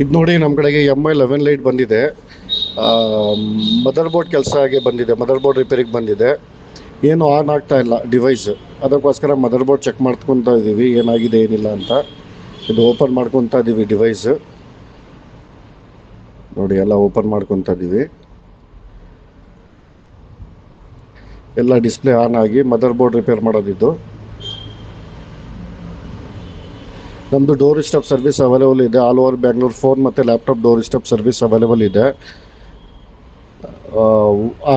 ಇದು ನೋಡಿ ನಮ್ಮ ಕಡೆಗೆ MI11 ಲೈಟ್ ಬಂದಿದೆ. ಮದರ್ ಬೋರ್ಡ್ ಕೆಲಸ ಆಗಿ ಬಂದಿದೆ, ಮದರ್ ಬೋರ್ಡ್ ರಿಪೇರಿಗೆ ಬಂದಿದೆ. ಏನು ಆನ್ ಆಗ್ತಾ ಇಲ್ಲ ಡಿವೈಸ್, ಅದಕ್ಕೋಸ್ಕರ ಮದರ್ ಬೋರ್ಡ್ ಚೆಕ್ ಮಾಡ್ಕೊತಾ ಇದ್ದೀವಿ ಏನಾಗಿದೆ ಏನಿಲ್ಲ ಅಂತ. ಇದು ಓಪನ್ ಮಾಡ್ಕೊತಾ ಇದ್ದೀವಿ ಡಿವೈಸ್ ನೋಡಿ, ಎಲ್ಲ ಓಪನ್ ಮಾಡ್ಕೊತಾ ಇದ್ದೀವಿ. ಎಲ್ಲ ಡಿಸ್ಪ್ಲೇ ಆನ್ ಆಗಿ ಮದರ್ ಬೋರ್ಡ್ ರಿಪೇರ್ ಮಾಡೋದಿದ್ದು. ನಮ್ಮದು ಡೋರ್ ಸ್ಟೆಪ್ ಸರ್ವಿಸ್ ಅವೈಲೇಬಲ್ ಇದೆ. ಆಲ್ ಓವರ್ ಬ್ಯಾಂಗ್ಳೂರ್ ಫೋನ್ ಮತ್ತು laptop door step service available ಇದೆ.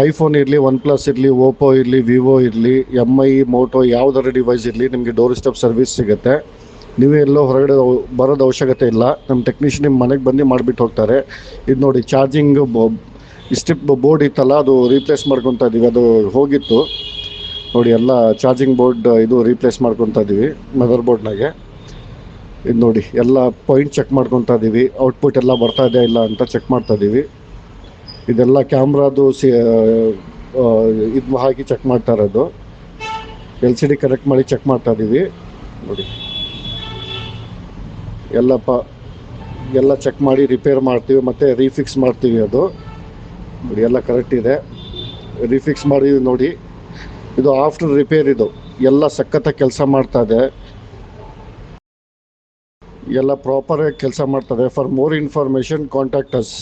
ಐಫೋನ್ ಇರಲಿ, OnePlus ಇರಲಿ, ಓಪೋ ಇರಲಿ, ವಿವೋ ಇರಲಿ, MI, ಮೋಟೋ ಯಾವುದರ ಡಿವೈಸ್ ಇರಲಿ, ನಿಮಗೆ ಡೋರ್ ಸ್ಟೆಪ್ ಸರ್ವಿಸ್ ಸಿಗುತ್ತೆ. ನೀವೇ ಎಲ್ಲೋ ಹೊರಗಡೆ ಬರೋದು ಅವಶ್ಯಕತೆ ಇಲ್ಲ. ನಮ್ಮ ಟೆಕ್ನಿಷಿಯನ್ ನಿಮ್ಮ ಮನೆಗೆ ಬಂದು ಮಾಡಿಬಿಟ್ಟು ಹೋಗ್ತಾರೆ. ಇದು ನೋಡಿ, ಚಾರ್ಜಿಂಗ್ ಸ್ಟ್ರಿಪ್ ಬೋರ್ಡ್ ಇತ್ತಲ್ಲ, ಅದು ರೀಪ್ಲೇಸ್ ಮಾಡ್ಕೊತಾ ಇದ್ದೀವಿ. ಅದು ಹೋಗಿತ್ತು ನೋಡಿ, ಎಲ್ಲ ಚಾರ್ಜಿಂಗ್ ಬೋರ್ಡ್ ಇದು ರೀಪ್ಲೇಸ್ ಮಾಡ್ಕೊತಾ ಇದ್ದೀವಿ ಮದರ್ ಬೋರ್ಡ್ನಾಗೆ. ಇದು ನೋಡಿ, ಎಲ್ಲ ಪಾಯಿಂಟ್ ಚೆಕ್ ಮಾಡ್ಕೊತಾ ಇದ್ದೀವಿ. ಔಟ್ಪುಟ್ ಎಲ್ಲ ಬರ್ತಾ ಇದೆಯಾ ಇಲ್ಲ ಅಂತ ಚೆಕ್ ಮಾಡ್ತಾ ಇದ್ದೀವಿ. ಇದೆಲ್ಲ ಕ್ಯಾಮ್ರಾದು ಇದು ಹಾಕಿ ಚೆಕ್ ಮಾಡ್ತಾ ಇರೋದು. LCD ಕನೆಕ್ಟ್ ಮಾಡಿ ಚೆಕ್ ಮಾಡ್ತಾ ಇದ್ದೀವಿ ನೋಡಿ. ಎಲ್ಲ ಚೆಕ್ ಮಾಡಿ ರಿಪೇರ್ ಮಾಡ್ತೀವಿ ಮತ್ತು ರೀಫಿಕ್ಸ್ ಮಾಡ್ತೀವಿ. ಅದು ನೋಡಿ ಎಲ್ಲ ಕರೆಕ್ಟ್ ಇದೆ, ರೀಫಿಕ್ಸ್ ಮಾಡಿದ್ವಿ ನೋಡಿ. ಇದು ಆಫ್ಟರ್ ರಿಪೇರ್, ಇದು ಎಲ್ಲ ಸಖತ್ತಾಗಿ ಕೆಲಸ ಮಾಡ್ತಾ ಇದೆ, ಎಲ್ಲ ಪ್ರಾಪರಾಗಿ ಕೆಲಸ ಮಾಡ್ತದೆ. For more information contact us.